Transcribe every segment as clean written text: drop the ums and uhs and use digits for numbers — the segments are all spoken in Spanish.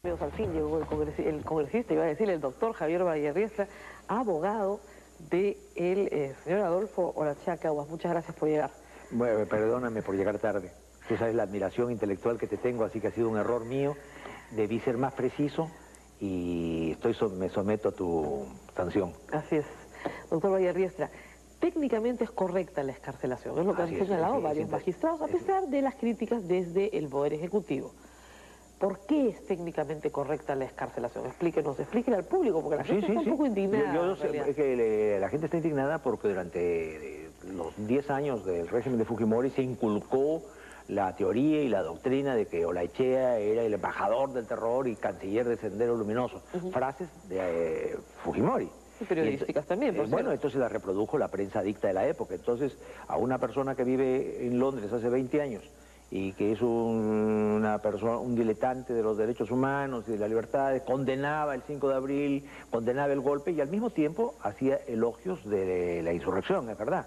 Al fin llegó el congresista, iba a decir, el doctor Javier Vallarriestra, abogado del señor Adolfo Olaechea Cauas. Muchas gracias por llegar. Bueno, perdóname por llegar tarde. Tú sabes la admiración intelectual que te tengo, así que ha sido un error mío. Debí ser más preciso y me someto a tu sanción. Así es. Doctor Vallarriestra, técnicamente es correcta la excarcelación, es lo que han señalado varios magistrados, a pesar de las críticas desde el Poder Ejecutivo. ¿Por qué es técnicamente correcta la excarcelación? Explíquele al público, porque la gente está un poco indignada. Yo sé que la gente está indignada porque durante los 10 años del régimen de Fujimori se inculcó la teoría y la doctrina de que Olaechea era el embajador del terror y canciller de Sendero Luminoso. Frases de Fujimori. Y periodísticas también, por Bueno, entonces la reprodujo la prensa adicta de la época. Entonces, a una persona que vive en Londres hace 20 años y que es un diletante de los derechos humanos y de la libertad, condenaba el 5 de abril, condenaba el golpe y al mismo tiempo hacía elogios de la insurrección, es verdad.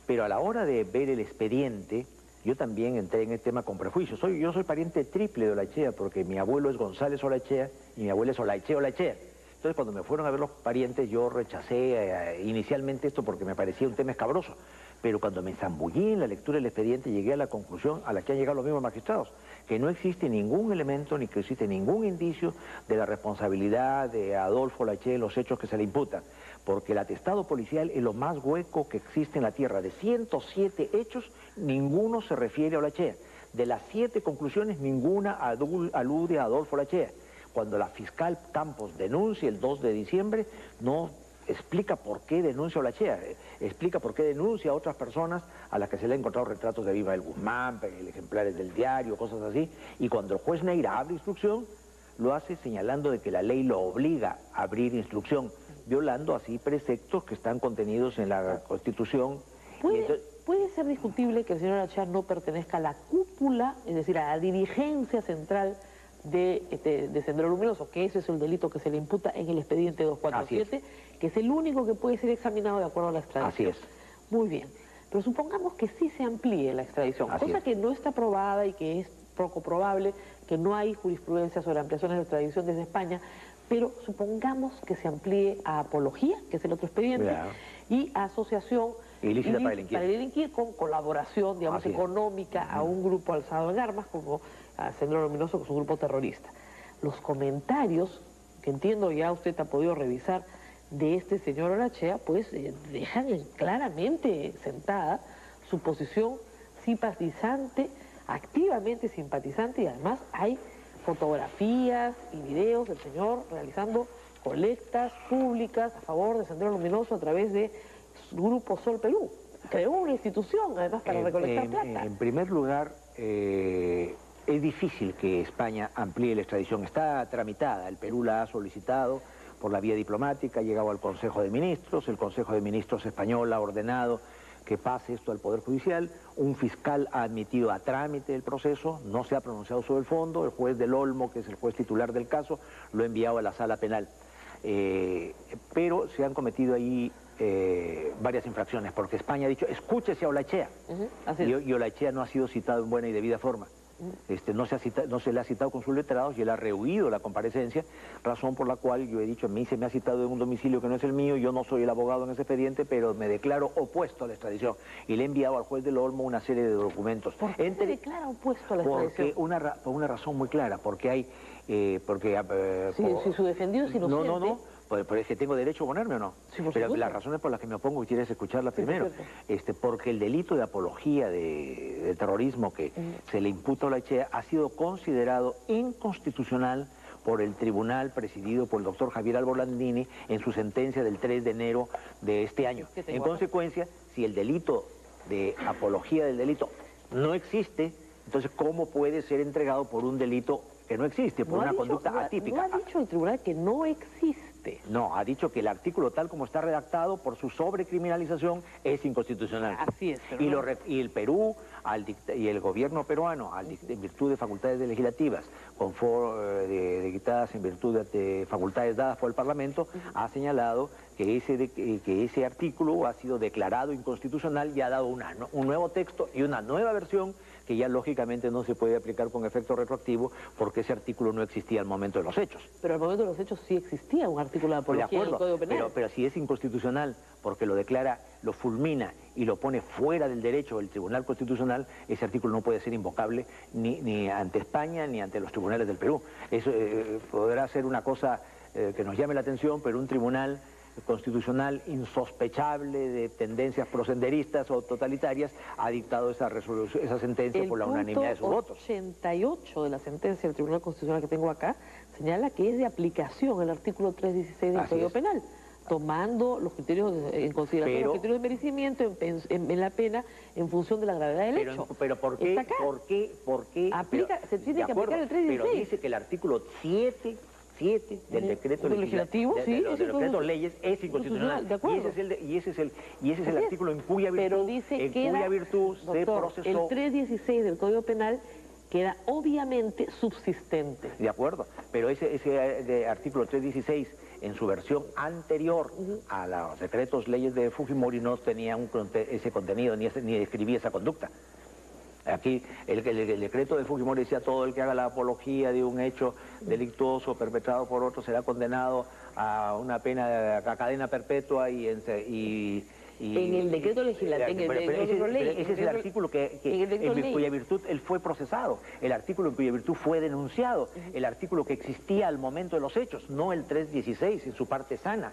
Pero a la hora de ver el expediente, yo también entré en el tema con prejuicios. Yo soy pariente triple de Olaechea porque mi abuelo es González Olaechea y mi abuela es Olaechea. Entonces, cuando me fueron a ver los parientes, yo rechacé inicialmente esto porque me parecía un tema escabroso. Pero cuando me zambullí en la lectura del expediente, llegué a la conclusión a la que han llegado los mismos magistrados, que no existe ningún elemento ni que existe ningún indicio de la responsabilidad de Adolfo Olaechea en los hechos que se le imputan. Porque el atestado policial es lo más hueco que existe en la tierra. De 107 hechos, ninguno se refiere a Olaechea. De las 7 conclusiones, ninguna alude a Adolfo Olaechea. Cuando la fiscal Campos denuncia el 2 de diciembre, no explica por qué denuncia a Olaechea, explica por qué denuncia a otras personas a las que se le han encontrado retratos de Abimael Guzmán, ejemplares del diario, cosas así, y cuando el juez Neira abre instrucción, lo hace señalando de que la ley lo obliga a abrir instrucción, violando así preceptos que están contenidos en la Constitución. ¿Puede ser discutible que el señor Olaechea no pertenezca a la cúpula, es decir, a la dirigencia central de Sendero Luminoso, que ese es el delito que se le imputa en el expediente 247, que es el único que puede ser examinado de acuerdo a la extradición? Así es. Muy bien, pero supongamos que sí se amplíe la extradición, cosa que no está probada y que es poco probable, que no hay jurisprudencia sobre ampliaciones de extradición desde España, pero supongamos que se amplíe a apología, que es el otro expediente, y a asociación ilícita para delinquir, con colaboración, digamos, económica a un grupo alzado en armas, como a Sendero Luminoso, que es un grupo terrorista. Los comentarios, que entiendo ya usted ha podido revisar, de este señor Olaechea, pues dejan claramente sentada su posición simpatizante, activamente simpatizante, y además hay fotografías y videos del señor realizando colectas públicas a favor de Sendero Luminoso a través de Grupo Sol Perú. Creó una institución, además, para recolectar plata. En primer lugar, es difícil que España amplíe la extradición. Está tramitada, el Perú la ha solicitado por la vía diplomática, ha llegado al Consejo de Ministros, el Consejo de Ministros español ha ordenado que pase esto al Poder Judicial, un fiscal ha admitido a trámite el proceso, no se ha pronunciado sobre el fondo, el juez del Olmo, que es el juez titular del caso, lo ha enviado a la sala penal. Pero se han cometido ahí varias infracciones, porque España ha dicho, escúchese a Olaechea, y Olaechea no ha sido citado en buena y debida forma. No se le ha citado con sus letrados y él ha rehuido la comparecencia, razón por la cual yo he dicho, a mí se me ha citado en un domicilio que no es el mío, yo no soy el abogado en ese expediente, pero me declaro opuesto a la extradición. Y le he enviado al juez del Olmo una serie de documentos. ¿Por qué se declara opuesto a la extradición? Por una razón muy clara, porque hay... si su defendido es inocente... No. Pues es que tengo derecho a oponerme o no. Sí, por pero supuesto. las razones por las que me opongo, quieres escucharla primero. Porque el delito de apología de terrorismo que se le imputa a Olaechea ha sido considerado inconstitucional por el tribunal presidido por el doctor Javier Albolandini en su sentencia del 3 de enero de este año. En consecuencia, si el delito de apología del delito no existe, entonces ¿cómo puede ser entregado por un delito que no existe, por una conducta atípica? No ha dicho el tribunal que no existe. No, ha dicho que el artículo tal como está redactado por su sobrecriminalización es inconstitucional. Así es. Y el Perú y el gobierno peruano, en virtud de facultades legislativas, dictadas en virtud de facultades dadas por el Parlamento, ha señalado que ese artículo ha sido declarado inconstitucional y ha dado un nuevo texto y una nueva versión que ya lógicamente no se puede aplicar con efecto retroactivo porque ese artículo no existía al momento de los hechos. Pero al momento de los hechos sí existía un artículo de apología en el Código Penal. Pero si es inconstitucional porque lo declara, lo fulmina y lo pone fuera del derecho del Tribunal Constitucional, ese artículo no puede ser invocable ni ante España ni ante los tribunales del Perú. Eso podrá ser una cosa que nos llame la atención, pero un tribunal constitucional insospechable de tendencias prosenderistas o totalitarias ha dictado esa sentencia por la unanimidad de sus votos. El punto 88 de la sentencia del Tribunal Constitucional que tengo acá señala que es de aplicación el artículo 316 del Código Penal, tomando los criterios en consideración, los criterios de merecimiento en la pena en función de la gravedad del hecho. Pero ¿por qué? Se tiene que aplicar el 316. Pero dice que el artículo 7 del decreto legislativo, de los decretos leyes es inconstitucional. De acuerdo. Y ese es el artículo en cuya virtud, se procesó. El 316 del Código Penal queda obviamente subsistente. De acuerdo, pero ese artículo 316 en su versión anterior a los decretos leyes de Fujimori no tenía ese contenido ni describía esa conducta. Aquí el decreto de Fujimori decía: todo el que haga la apología de un hecho delictuoso perpetrado por otro será condenado a una pena, a cadena perpetua y en el decreto legislativo. Ese es el artículo en cuya virtud él fue procesado, el artículo en cuya virtud fue denunciado, el artículo que existía al momento de los hechos, no el 316 en su parte sana.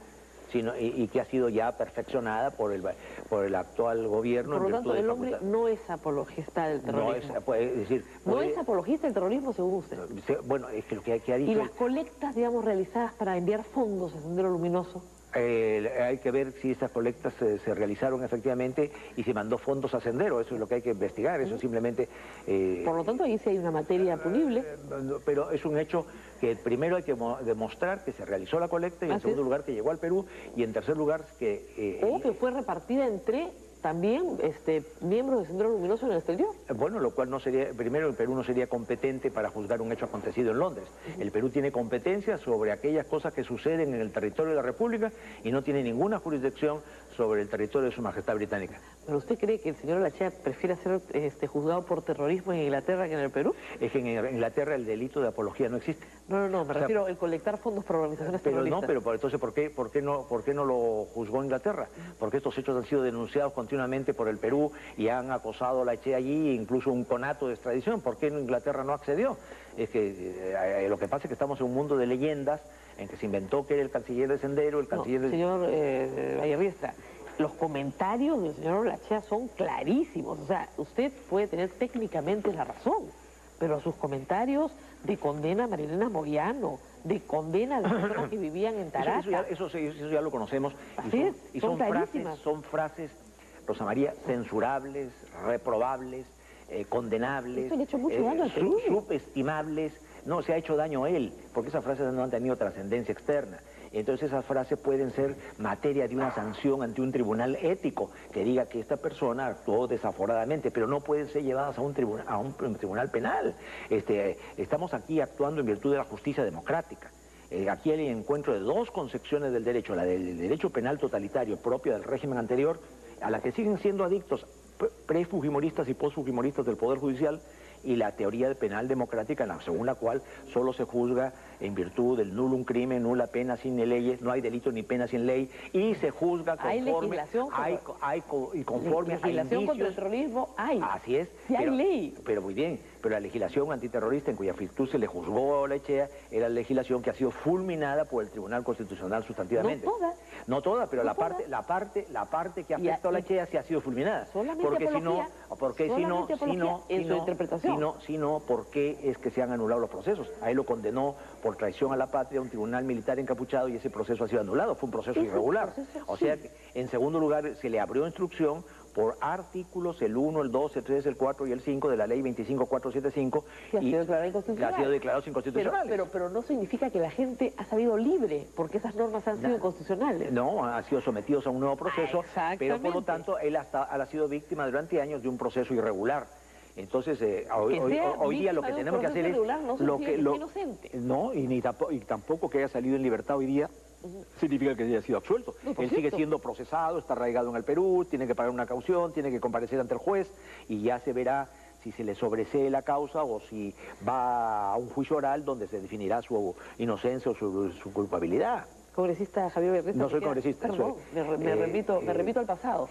Y que ha sido ya perfeccionada por el actual gobierno. Por lo tanto, el hombre no es apologista del terrorismo. No es apologista del terrorismo, según usted. Bueno, es que lo que ha dicho... ¿Y las colectas, digamos, realizadas para enviar fondos a Sendero Luminoso? Hay que ver si esas colectas se realizaron efectivamente y se mandó fondos a Sendero. Eso es lo que hay que investigar. Eso simplemente... Por lo tanto, ahí sí hay una materia punible. Pero es un hecho que primero hay que demostrar que se realizó la colecta y en segundo lugar que llegó al Perú y en tercer lugar que... o que fue repartida entre también miembros de Sendero Luminoso en el exterior. Bueno, lo cual no sería... Primero, el Perú no sería competente para juzgar un hecho acontecido en Londres. El Perú tiene competencia sobre aquellas cosas que suceden en el territorio de la República y no tiene ninguna jurisdicción sobre el territorio de Su Majestad Británica. ¿Pero usted cree que el señor Olachea prefiere ser juzgado por terrorismo en Inglaterra que en el Perú? Es que en Inglaterra el delito de apología no existe. No, me refiero al colectar fondos para organizaciones terroristas. Pero entonces, ¿por qué no lo juzgó Inglaterra? Porque estos hechos han sido denunciados continuamente por el Perú y han acosado a Olachea allí, incluso un conato de extradición. ¿Por qué Inglaterra no accedió? Es que lo que pasa es que estamos en un mundo de leyendas en que se inventó que era el canciller de Sendero, el canciller Señor Vallerriestra, los comentarios del señor Olachea son clarísimos. O sea, usted puede tener técnicamente la razón, pero sus comentarios de condena a Marilena Moyano, de condena a las personas que vivían en Tarata... Eso ya lo conocemos. Y son frases, Rosa María, censurables, reprobables, condenables, esto le ha hecho mucho daño al Perú. Subestimables. No, se ha hecho daño a él, porque esas frases no han tenido trascendencia externa. Entonces esas frases pueden ser materia de una sanción ante un tribunal ético que diga que esta persona actuó desaforadamente, pero no pueden ser llevadas a un tribunal penal. Estamos aquí actuando en virtud de la justicia democrática. Aquí hay el encuentro de dos concepciones del derecho, la del derecho penal totalitario propio del régimen anterior, a la que siguen siendo adictos pre-fujimoristas y post-fujimoristas del Poder Judicial, y la teoría penal democrática, según la cual solo se juzga en virtud del nulo un crimen, nula pena sin leyes, no hay delito ni pena sin ley, y se juzga conforme legislación contra el terrorismo hay. Así es. Sí, hay ley. Pero muy bien, pero la legislación antiterrorista en cuya virtud se le juzgó a Olachea era la legislación que ha sido fulminada por el Tribunal Constitucional sustantivamente. No toda, pero la parte que afecta a Olachea sí ha sido fulminada. Porque si no, ¿por qué es que se han anulado los procesos? A él lo condenó por traición a la patria un tribunal militar encapuchado y ese proceso ha sido anulado, fue un proceso irregular. O sea que, en segundo lugar, se le abrió instrucción por artículos, el 1, el 2, el 3, el 4 y el 5 de la ley 25475. Que ha sido declarado inconstitucional. Ha sido declarado inconstitucional. Pero no significa que la gente ha salido libre, porque esas normas han sido inconstitucionales. No, han sido sometidos a un nuevo proceso, pero por lo tanto él ha sido víctima durante años de un proceso irregular. Entonces, hoy día lo que tenemos que hacer es... No, y tampoco que haya salido en libertad hoy día significa que haya sido absuelto. No, Él sigue siendo procesado, está arraigado en el Perú, tiene que pagar una caución, tiene que comparecer ante el juez y ya se verá si se le sobresee la causa o si va a un juicio oral donde se definirá su inocencia o su culpabilidad. Congresista Javier Berreta. No soy congresista. Perdón, me remito al pasado.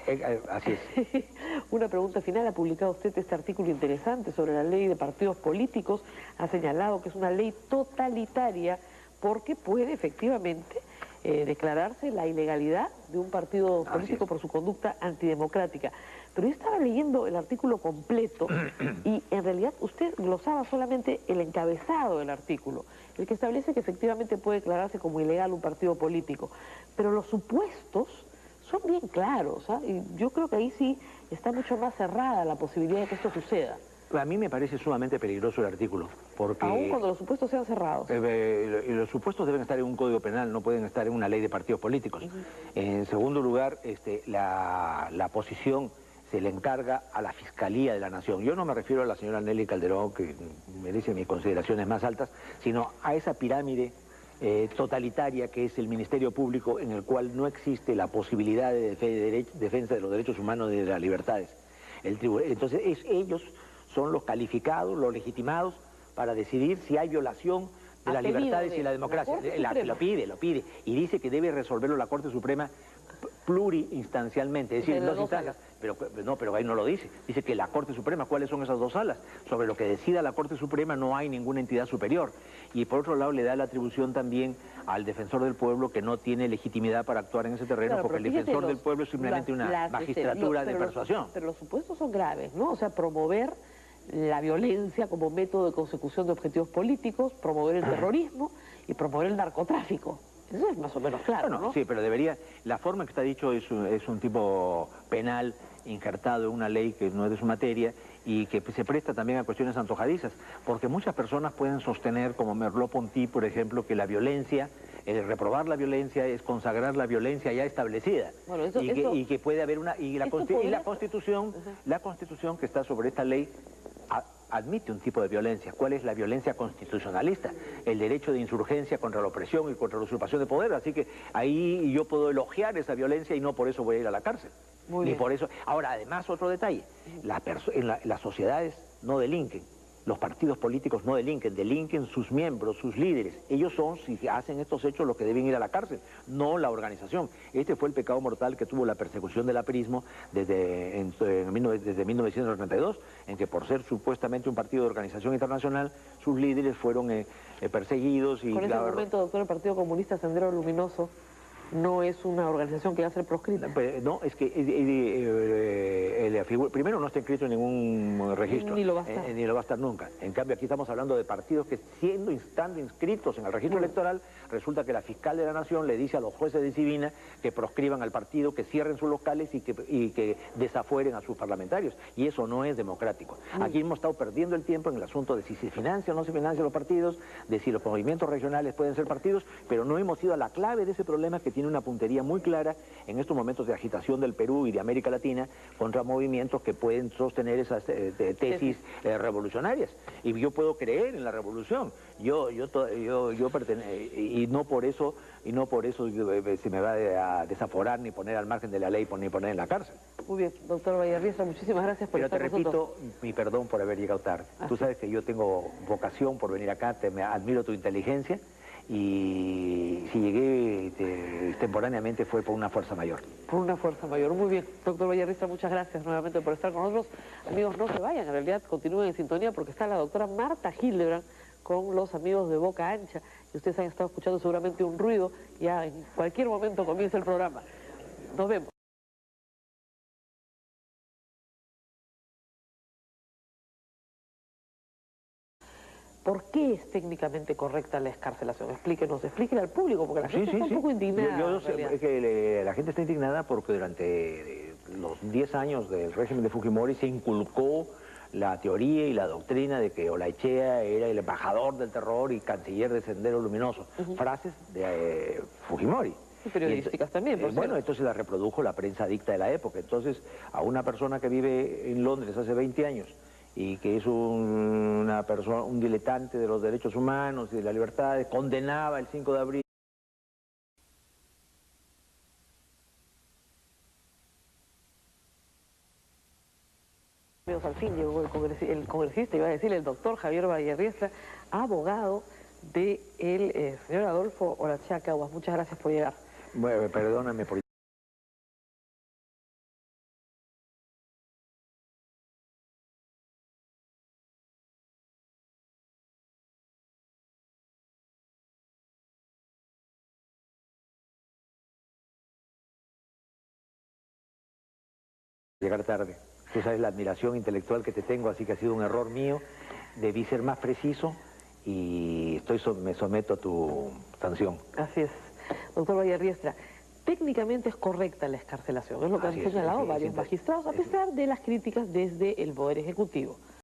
Así es. Una pregunta final. Ha publicado usted este artículo interesante sobre la ley de partidos políticos. Ha señalado que es una ley totalitaria porque puede efectivamente declararse la ilegalidad de un partido político por su conducta antidemocrática. Pero yo estaba leyendo el artículo completo y en realidad usted glosaba solamente el encabezado del artículo, el que establece que efectivamente puede declararse como ilegal un partido político. Pero los supuestos son bien claros, ¿ah? Y yo creo que ahí sí está mucho más cerrada la posibilidad de que esto suceda. A mí me parece sumamente peligroso el artículo, porque... Aún cuando los supuestos sean cerrados. Los supuestos deben estar en un código penal, no pueden estar en una ley de partidos políticos. En segundo lugar, la posición se le encarga a la Fiscalía de la Nación. Yo no me refiero a la señora Nelly Calderón, que merece mis consideraciones más altas, sino a esa pirámide totalitaria que es el Ministerio Público, en el cual no existe la posibilidad de defensa de los derechos humanos y de las libertades. Entonces ellos son los calificados, los legitimados para decidir si hay violación de las libertades y la democracia. Lo pide. Y dice que debe resolverlo la Corte Suprema pluriinstancialmente, es decir, dos instancias, pero ahí no lo dice. Dice que la Corte Suprema, ¿cuáles son esas dos salas? Sobre lo que decida la Corte Suprema no hay ninguna entidad superior. Y por otro lado le da la atribución también al defensor del pueblo, que no tiene legitimidad para actuar en ese terreno, porque el defensor del pueblo es simplemente una magistratura de persuasión. Pero los supuestos son graves, ¿no? O sea, promover la violencia como método de consecución de objetivos políticos, promover el terrorismo y promover el narcotráfico. Eso es más o menos claro, ¿no? Sí, pero debería... La forma en que está dicho es un tipo penal injertado en una ley que no es de su materia y que se presta también a cuestiones antojadizas, porque muchas personas pueden sostener, como Merleau-Ponty, por ejemplo, que la violencia, el reprobar la violencia es consagrar la violencia ya establecida. Bueno, y que puede haber una... Y la Constitución que está sobre esta ley admite un tipo de violencia. ¿Cuál es la violencia constitucionalista? El derecho de insurgencia contra la opresión y contra la usurpación de poder. Así que ahí yo puedo elogiar esa violencia y no por eso voy a ir a la cárcel. Muy bien. Por eso. Ahora, además, otro detalle. Las sociedades no delinquen. Los partidos políticos no delinquen sus miembros, sus líderes. Ellos son, si hacen estos hechos, los que deben ir a la cárcel, no la organización. Este fue el pecado mortal que tuvo la persecución del aprismo desde 1992, en que por ser supuestamente un partido de organización internacional, sus líderes fueron perseguidos. Con ese momento, doctor, el Partido Comunista Sendero Luminoso no es una organización que va a ser proscrita. No, es que primero no está inscrito en ningún registro. Ni lo va a estar. Ni lo va a estar nunca. En cambio, aquí estamos hablando de partidos que estando inscritos en el registro electoral, resulta que la fiscal de la Nación le dice a los jueces de disciplina que proscriban al partido, que cierren sus locales y que desafueren a sus parlamentarios. Y eso no es democrático. Aquí hemos estado perdiendo el tiempo en el asunto de si se financian o no se financian los partidos, de si los movimientos regionales pueden ser partidos, pero no hemos ido a la clave de ese problema que tiene una puntería muy clara en estos momentos de agitación del Perú y de América Latina contra movimientos que pueden sostener esas tesis revolucionarias. Y yo puedo creer en la revolución. Yo y no por eso se me va a desaforar ni poner al margen de la ley ni poner en la cárcel. Muy bien, doctor Vallarriesa, muchísimas gracias por estar con nosotros. Pero te repito mi perdón por haber llegado tarde. Tú sabes que yo tengo vocación por venir acá, admiro tu inteligencia. Y si llegué temporáneamente fue por una fuerza mayor. Por una fuerza mayor. Muy bien, doctor Vallarriesa, muchas gracias nuevamente por estar con nosotros. Amigos, no se vayan, en realidad continúen en sintonía porque está la doctora Marta Hildebrand con los amigos de Boca Ancha. Y ustedes han estado escuchando seguramente un ruido, ya en cualquier momento comienza el programa. Nos vemos. ¿Por qué es técnicamente correcta la excarcelación? Explíquenos, explíquenle al público, porque la gente está un poco indignada. Yo sé que la gente está indignada porque durante los 10 años del régimen de Fujimori se inculcó la teoría y la doctrina de que Olaechea era el embajador del terror y canciller de Sendero Luminoso. Frases de Fujimori. Y periodísticas también, por bueno, entonces la reprodujo la prensa dicta de la época. Entonces, a una persona que vive en Londres hace 20 años y que es un diletante de los derechos humanos y de la libertad, condenaba el 5 de abril amigos, al fin llegó el congresista, iba a decir, el doctor Javier Vallarriestra, abogado del señor Adolfo Horachea Caguas. Muchas gracias por llegar. Bueno, perdóname por llegar tarde. Tú sabes la admiración intelectual que te tengo, así que ha sido un error mío. Debí ser más preciso y me someto a tu sanción. Así es. Doctor Vallarriestra, técnicamente es correcta la excarcelación, es lo que han señalado varios magistrados, a pesar de las críticas desde el Poder Ejecutivo.